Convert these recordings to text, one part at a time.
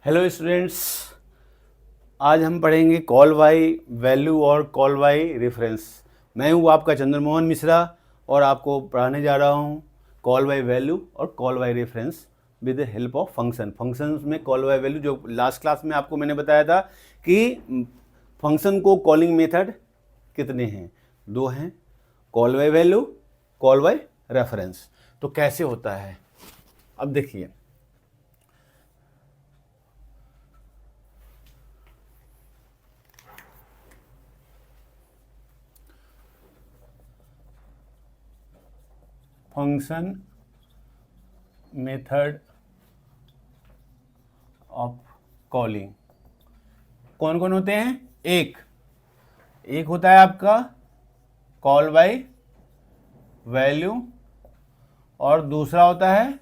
Hello students, आज हम पढ़ेंगे कॉल बाय वैल्यू और कॉल बाय रेफरेंस। मैं हूँ आपका चंद्रमोहन मिश्रा और आपको पढ़ाने जा रहा हूँ कॉल बाय वैल्यू और call by reference with the help of functions में कॉल बाय वैल्यू, जो लास्ट क्लास में आपको मैंने बताया था कि फंक्शन को कॉलिंग मेथड कितने हैं, दो हैं, call by value, call by reference. तो कैसे होता है, अब देखिए। फंक्शन मेथड ऑफ कॉलिंग कौन कौन होते हैं? एक होता है आपका कॉल बाय वैल्यू और दूसरा होता है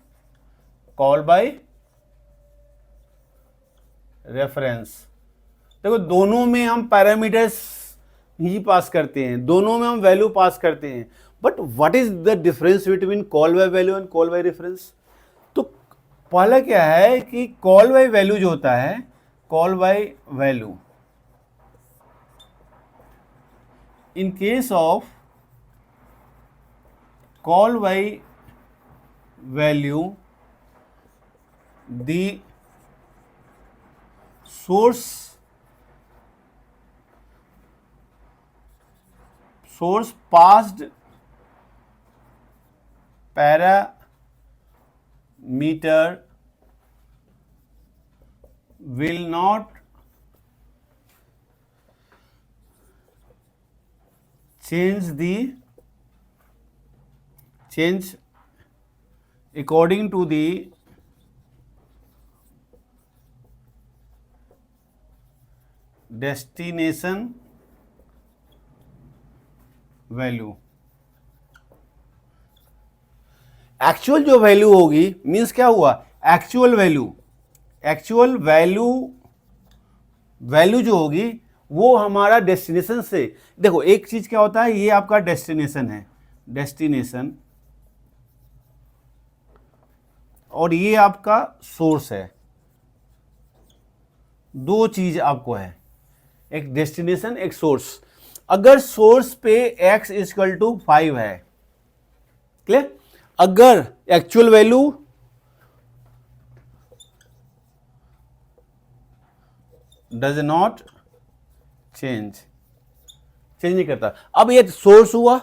कॉल बाय रेफरेंस। देखो, दोनों में हम पैरामीटर्स ही पास करते हैं, दोनों में हम वैल्यू पास करते हैं, but what is the difference between call by value and call by reference? तो पहला क्या है कि कॉल बाय वैल्यू जो होता है, call by value in case of call by value the source passed parameter will not change according to the destination value. Actual जो value होगी, मीन्स क्या हुआ, एक्चुअल वैल्यू जो होगी वो हमारा डेस्टिनेशन से, देखो एक चीज क्या होता है, ये आपका डेस्टिनेशन है, डेस्टिनेशन, और ये आपका सोर्स है। दो चीज आपको है, एक डेस्टिनेशन एक सोर्स। अगर सोर्स पे x इक्वल टू 5 है, क्लियर, अगर actual value does not change नहीं करता। अब ये सोर्स हुआ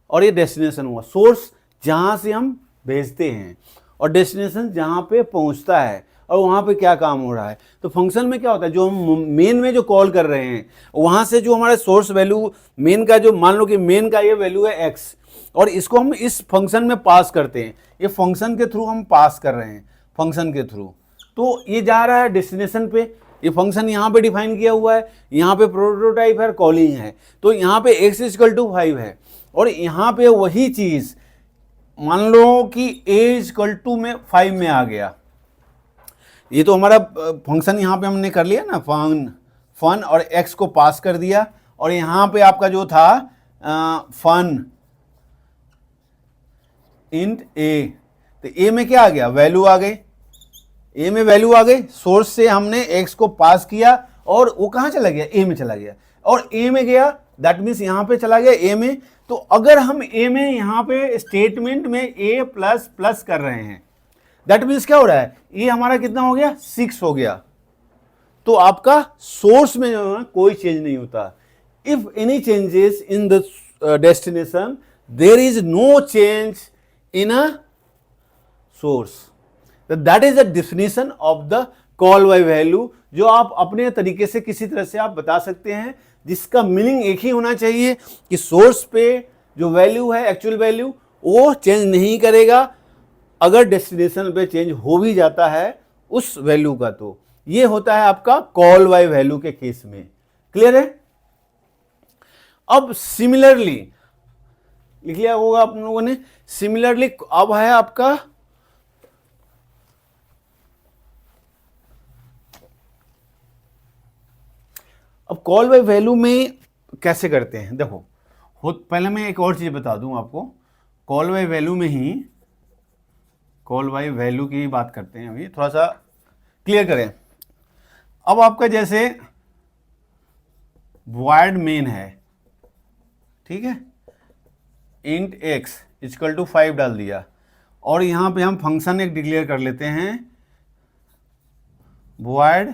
और ये डेस्टिनेशन हुआ। सोर्स जहां से हम भेजते हैं और डेस्टिनेशन जहां पे पहुंचता है और वहां पे क्या काम हो रहा है। तो फंक्शन में क्या होता है, जो हम मेन में जो कॉल कर रहे हैं वहां से जो हमारा सोर्स वैल्यू मेन का, जो मान लो कि मेन का ये वैल्यू है x और इसको हम इस फंक्शन में पास करते हैं, ये फंक्शन के थ्रू हम पास कर रहे हैं, फंक्शन के थ्रू। तो ये जा रहा है डेस्टिनेशन पे, ये फंक्शन यहाँ पे डिफाइन किया हुआ है, यहाँ पे प्रोटोटाइप है, कॉलिंग है। तो यहाँ पे x इक्वल टू 5 है और यहाँ पे वही चीज मान लो कि a इक्वल टू में 5 में आ गया। ये तो हमारा फंक्शन यहाँ पे हमने कर लिया ना, फन और x को पास कर दिया, और यहाँ पे आपका जो था फन इंट a, तो a में क्या आ गया, वैल्यू आ गई, a में वैल्यू आ गई। सोर्स से हमने x को पास किया और वो कहाँ चला गया, a में चला गया, और a में गया, दैट मीन्स यहाँ पे चला गया a में। तो अगर हम a में यहाँ पे स्टेटमेंट में a प्लस प्लस कर रहे हैं, दैट मीन्स क्या हो रहा है, ये हमारा कितना हो गया, 6 हो गया। तो आपका सोर्स में जो है कोई चेंज नहीं होता। If any changes in the destination, there is no change in a source. That is the definition of the call by value, जो आप अपने तरीके से किसी तरह से आप बता सकते हैं, जिसका मीनिंग एक ही होना चाहिए कि सोर्स पे जो वैल्यू है, एक्चुअल वैल्यू, वो चेंज नहीं करेगा। अगर डेस्टिनेशन पे चेंज हो भी जाता है उस वैल्यू का, तो ये होता है आपका कॉल बाय वैल्यू के केस में। क्लियर है? अब सिमिलरली लिख लिया होगा आप लोगों ने, सिमिलरली अब है आपका अब कॉल बाय वैल्यू में कैसे करते हैं। देखो, पहले मैं एक और चीज बता दूं आपको, कॉल बाय वैल्यू में ही, कॉल बाय वैल्यू की बात करते हैं, अभी थोड़ा सा क्लियर करें। अब आपका जैसे वॉइड मेन है, ठीक है, इंट एक्स इक्वल टू 5 डाल दिया, और यहां पे हम फंक्शन एक डिक्लेयर कर लेते हैं वॉइड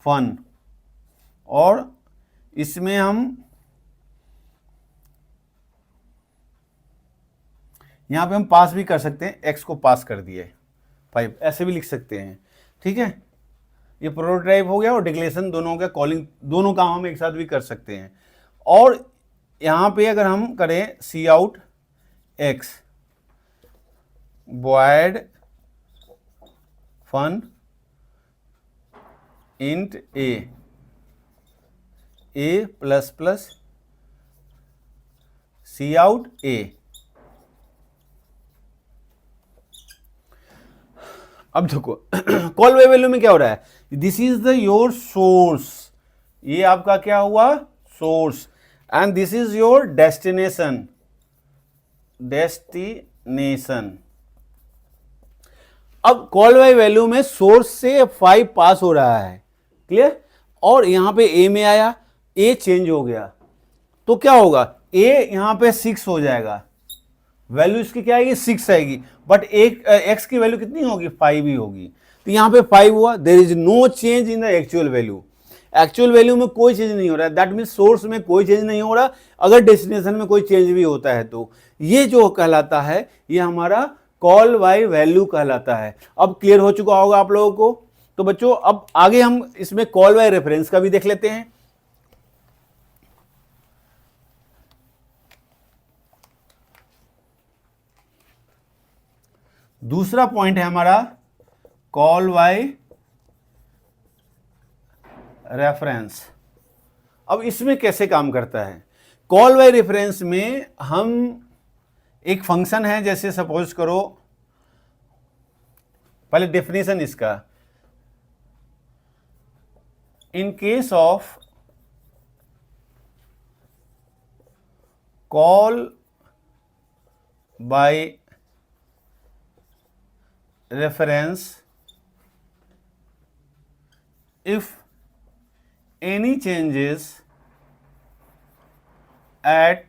फन, और इसमें हम यहां पे हम पास भी कर सकते हैं, एक्स को पास कर दिए 5, ऐसे भी लिख सकते हैं, ठीक है। ये प्रोटोटाइप हो गया और डिक्लेरेशन दोनों का, कॉलिंग दोनों काम हम एक साथ भी कर सकते हैं। और यहां पे अगर हम करें C out X void fun int A plus plus C out A, अब देखो कॉल बाय वैल्यू में क्या हो रहा है, this is the your source, ये आपका क्या हुआ source, and this is your destination, अब कॉल बाय वैल्यू में सोर्स से 5 पास हो रहा है, क्लियर, और यहां पे ए में आया, ए चेंज हो गया, तो क्या होगा, ए यहां पे 6 हो जाएगा, वैल्यू इसकी क्या आएगी 6 आएगी, बट एक एक्स की वैल्यू कितनी होगी 5 ही होगी, तो यहां पे 5 हुआ, there is no change in the actual value, actual value में कोई चेंज नहीं हो रहा है, दैट मीन सोर्स में कोई चेंज नहीं हो रहा, अगर डेस्टिनेशन में कोई चेंज भी होता है तो ये जो कहलाता है ये हमारा कॉल बाय वैल्यू कहलाता है। अब क्लियर हो चुका होगा आप लोगों को। तो बच्चों अब आगे हम इसमें कॉल बाय रेफरेंस का भी देख लेते हैं। दूसरा पॉइंट है हमारा कॉल बाय रेफरेंस। अब इसमें कैसे काम करता है, कॉल बाय रेफरेंस में हम एक फंक्शन है, जैसे सपोज करो, पहले डेफिनेशन इसका, in case of call by reference, if any changes at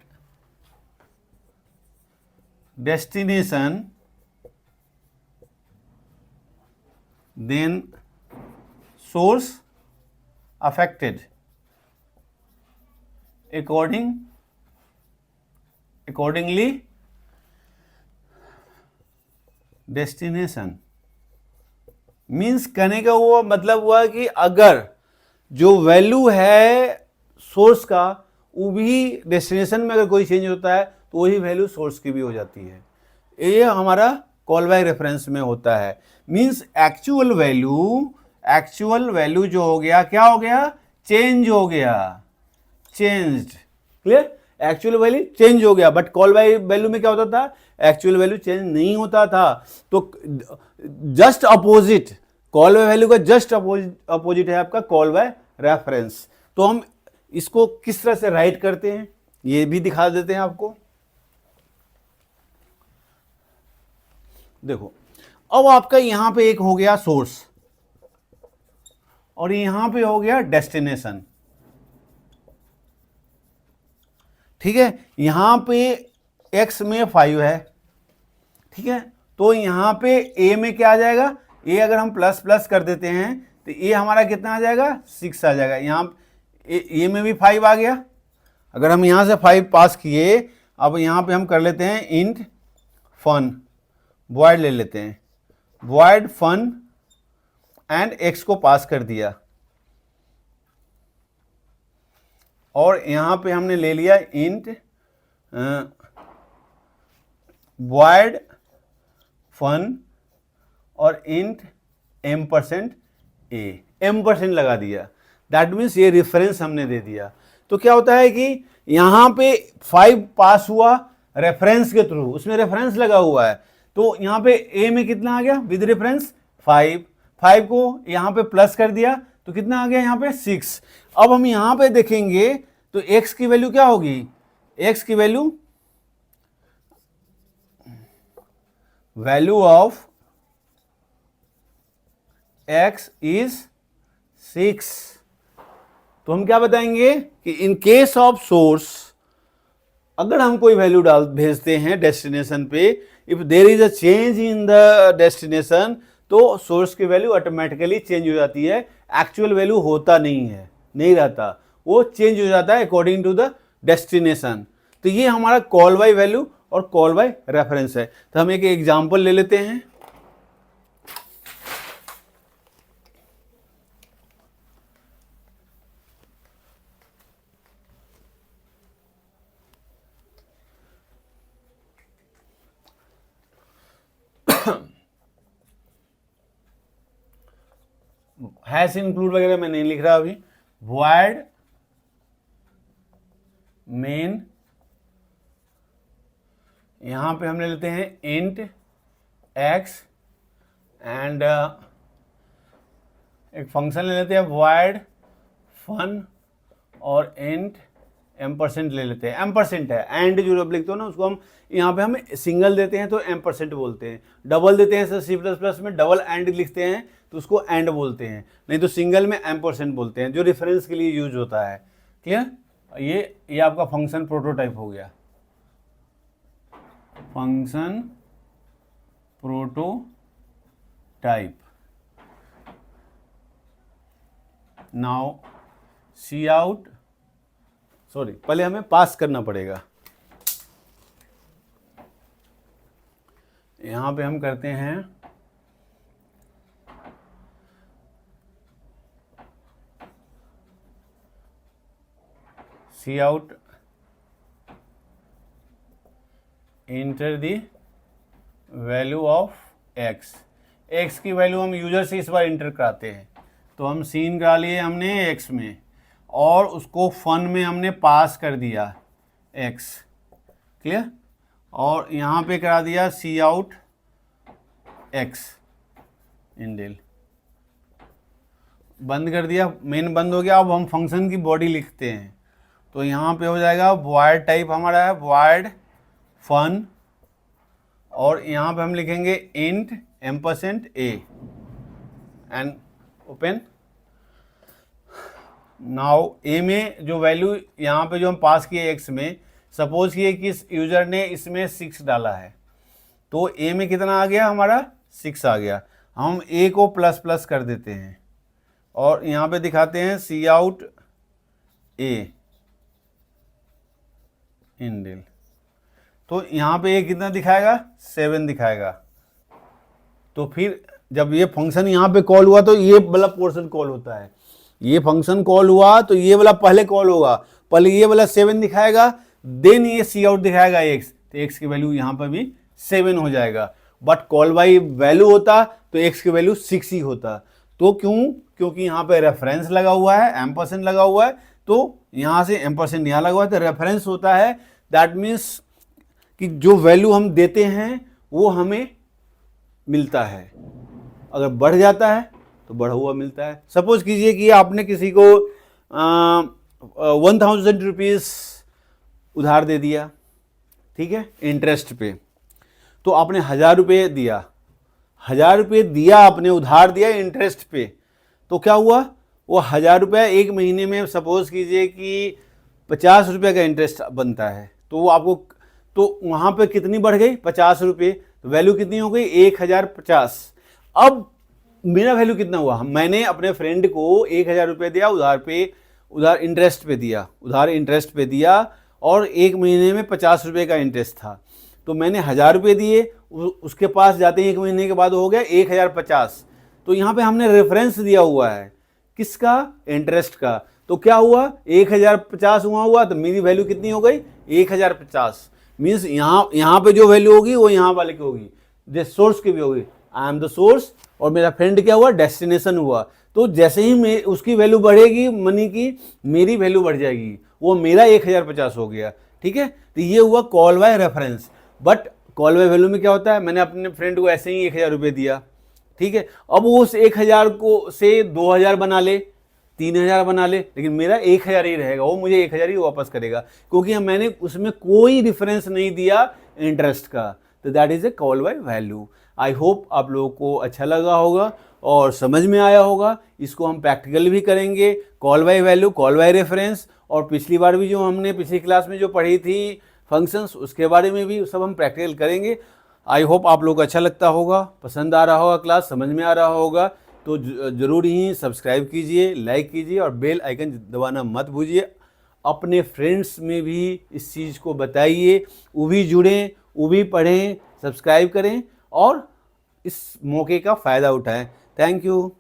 destination, then source affected accordingly destination. Means कहने का वो मतलब हुआ कि अगर जो वैल्यू है सोर्स का वो भी डेस्टिनेशन में अगर कोई चेंज होता है तो वही वैल्यू सोर्स की भी हो जाती है। ये हमारा कॉल बाय रेफरेंस में होता है। मीन्स एक्चुअल वैल्यू जो हो गया, क्या हो गया, चेंज हो गया, changed, clear, actual value change हो गया, बट कॉल बाय वैल्यू में क्या होता था, एक्चुअल वैल्यू चेंज नहीं होता था। तो just opposite, call by value का जस्ट अपोजिट है आपका कॉल बाय रेफरेंस। तो हम इसको किस तरह से राइट करते हैं ये भी दिखा देते हैं आपको। देखो अब आपका यहां पे एक हो गया सोर्स और यहां पे हो गया डेस्टिनेशन, ठीक है। यहां पे x में 5 है, ठीक है, तो यहां पे a में क्या आ जाएगा, a अगर हम प्लस प्लस कर देते हैं तो a हमारा कितना आ जाएगा, 6 आ जाएगा। यहां a में भी 5 आ गया, अगर हम यहां से 5 पास किए, अब यहां पे हम कर लेते हैं इंट फन, वॉइड ले लेते हैं, वॉइड फन एंड x को पास कर दिया, और यहां पे हमने ले लिया इंट वॉइड फन और इंट m% लगा दिया। दैट मीन्स ये रेफरेंस हमने दे दिया। तो क्या होता है कि यहां पे 5 पास हुआ रेफरेंस के थ्रू, उसमें रेफरेंस लगा हुआ है, तो यहां पे a में कितना आ गया विद रेफरेंस 5 को यहां पे प्लस कर दिया तो कितना आ गया यहां पे 6। अब हम यहां पे देखेंगे तो x की वैल्यू क्या होगी, x की वैल्यू ऑफ x इज 6। तो हम क्या बताएंगे कि इन केस ऑफ सोर्स, अगर हम कोई वैल्यू भेजते हैं डेस्टिनेशन पे, if there is a change in the destination, तो सोर्स की वैल्यू ऑटोमेटिकली चेंज हो जाती है। एक्चुअल वैल्यू होता नहीं है, नहीं रहता, वो चेंज हो जाता है अकॉर्डिंग टू द डेस्टिनेशन। तो ये हमारा कॉल बाय वैल्यू और कॉल बाय रेफरेंस है। तो हम एक एग्जांपल ले लेते हैं। हैश इंक्लूड वगैरह मैं नहीं लिख रहा अभी। वॉइड मेन, यहां पे हम ले लेते हैं इंट एक्स एंड एक फंक्शन ले लेते हैं वॉइड फन और इंट एम्परसेंट ले लेते हैं। एम्परसेंट है, एंड जो जब लिखते हो ना उसको हम यहाँ पे हम सिंगल देते हैं तो एम्परसेंट बोलते हैं, डबल देते हैं सी प्लस प्लस में डबल एंड लिखते हैं तो उसको एंड बोलते हैं, नहीं तो सिंगल में एम्परसेंट बोलते हैं, जो रेफरेंस के लिए यूज होता है। क्लियर? ये आपका फंक्शन प्रोटोटाइप हो गया, function prototype. Now see out, sorry पहले हमें पास करना पड़ेगा। यहां पे हम करते हैं C out enter the value of X. X की वैल्यू हम यूजर से इस बार इंटर कराते हैं, तो हम सीन करा लिए हमने एक्स में और उसको फन में हमने पास कर दिया एक्स। क्लियर? और यहाँ पे करा दिया सी आउट एक्स इंडेल, बंद कर दिया, मेन बंद हो गया। अब हम फंक्शन की बॉडी लिखते हैं, तो यहाँ पे हो जाएगा वॉइड टाइप हमारा है वॉइड फन, और यहाँ पे हम लिखेंगे int ampersand A and open. Now A में जो वैल्यू यहाँ पे जो हम पास किए एक्स में, सपोज किए कि इस यूजर ने इसमें 6 डाला है, तो ए में कितना आ गया हमारा 6 आ गया। हम ए को प्लस प्लस कर देते हैं और यहाँ पे दिखाते हैं सी आउट ए इंडेल, तो यहाँ पे ए कितना दिखाएगा 7 दिखाएगा। तो फिर जब ये फंक्शन यहाँ पे कॉल हुआ तो ये वाला पोर्शन कॉल होता है, ये फंक्शन कॉल हुआ तो ये वाला पहले कॉल होगा, पहले ये वाला 7 दिखाएगा, देन ये सी आउट दिखाएगा एक्स, तो एक्स की वैल्यू यहाँ पर भी 7 हो जाएगा। बट कॉल बाई वैल्यू होता तो एक्स की वैल्यू 6 ही होता। तो क्योंकि यहाँ पे रेफरेंस लगा हुआ है, एम्परसेंट लगा हुआ है, तो यहाँ से एम्परसेंट यहाँ लगा हुआ है तो रेफरेंस होता है। दैट मीन्स कि जो वैल्यू हम देते हैं वो हमें मिलता है, अगर बढ़ जाता है तो बढ़ा हुआ मिलता है। सपोज कीजिए कि आपने किसी को 1000 रुपीज़ उधार दे दिया, ठीक है, इंटरेस्ट पे, तो आपने 1000 रुपये दिया, 1000 रुपये दिया आपने, उधार दिया इंटरेस्ट पे, तो क्या हुआ, वो 1000 रुपये एक महीने में सपोज कीजिए कि 50 रुपये का इंटरेस्ट बनता है, तो वो आपको, तो वहाँ पे कितनी बढ़ गई 50 रुपये, तो वैल्यू कितनी हो गई 1050। अब मेरा वैल्यू कितना हुआ, मैंने अपने फ्रेंड को 1000 रुपये दिया उधार इंटरेस्ट पे दिया, उधार इंटरेस्ट पे दिया, और एक महीने में 50 रुपये का इंटरेस्ट था, तो मैंने 1000 रुपये दिए, उसके पास जाते ही एक महीने के बाद हो गया 1050। तो यहाँ पे हमने रेफरेंस दिया हुआ है किसका, इंटरेस्ट का, तो क्या हुआ 1050 हुआ, तो मेरी वैल्यू कितनी हो गई 1050। मीन्स यहाँ पे जो वैल्यू होगी वो यहाँ वाले की होगी, सोर्स की भी होगी, आई एम द सोर्स, और मेरा फ्रेंड क्या हुआ, डेस्टिनेशन हुआ। तो जैसे ही उसकी वैल्यू बढ़ेगी मनी की, मेरी वैल्यू बढ़ जाएगी, वो मेरा 1050 हो गया, ठीक है। तो ये हुआ call by reference. But call by value में क्या होता है, मैंने अपने फ्रेंड को ऐसे ही 1000 रुपये दिया, ठीक है, अब वो उस 1000 को से 2000 बना ले, 3000 बना ले, लेकिन मेरा 1000 ही रहेगा, वो मुझे 1000 ही वापस करेगा, क्योंकि मैंने उसमें कोई डिफरेंस नहीं दिया इंटरेस्ट का। तो that is a call by value. I hope आप लोगों को अच्छा लगा होगा और समझ में आया होगा। इसको हम प्रैक्टिकल भी करेंगे, call by value, call by reference, और पिछली बार भी जो हमने पिछली क्लास में जो पढ़ी थी फंक्शंस, उसके बारे में भी सब हम प्रैक्टिकल करेंगे। आई होप आप लोग को अच्छा लगता होगा, पसंद आ रहा होगा, क्लास समझ में आ रहा होगा। तो ज़रूर ही सब्सक्राइब कीजिए, लाइक कीजिए और बेल आइकन दबाना मत भूलिए। अपने फ्रेंड्स में भी इस चीज़ को बताइए, वो भी जुड़ें, वो भी पढ़ें, सब्सक्राइब करें और इस मौके का फ़ायदा उठाएं। Thank you.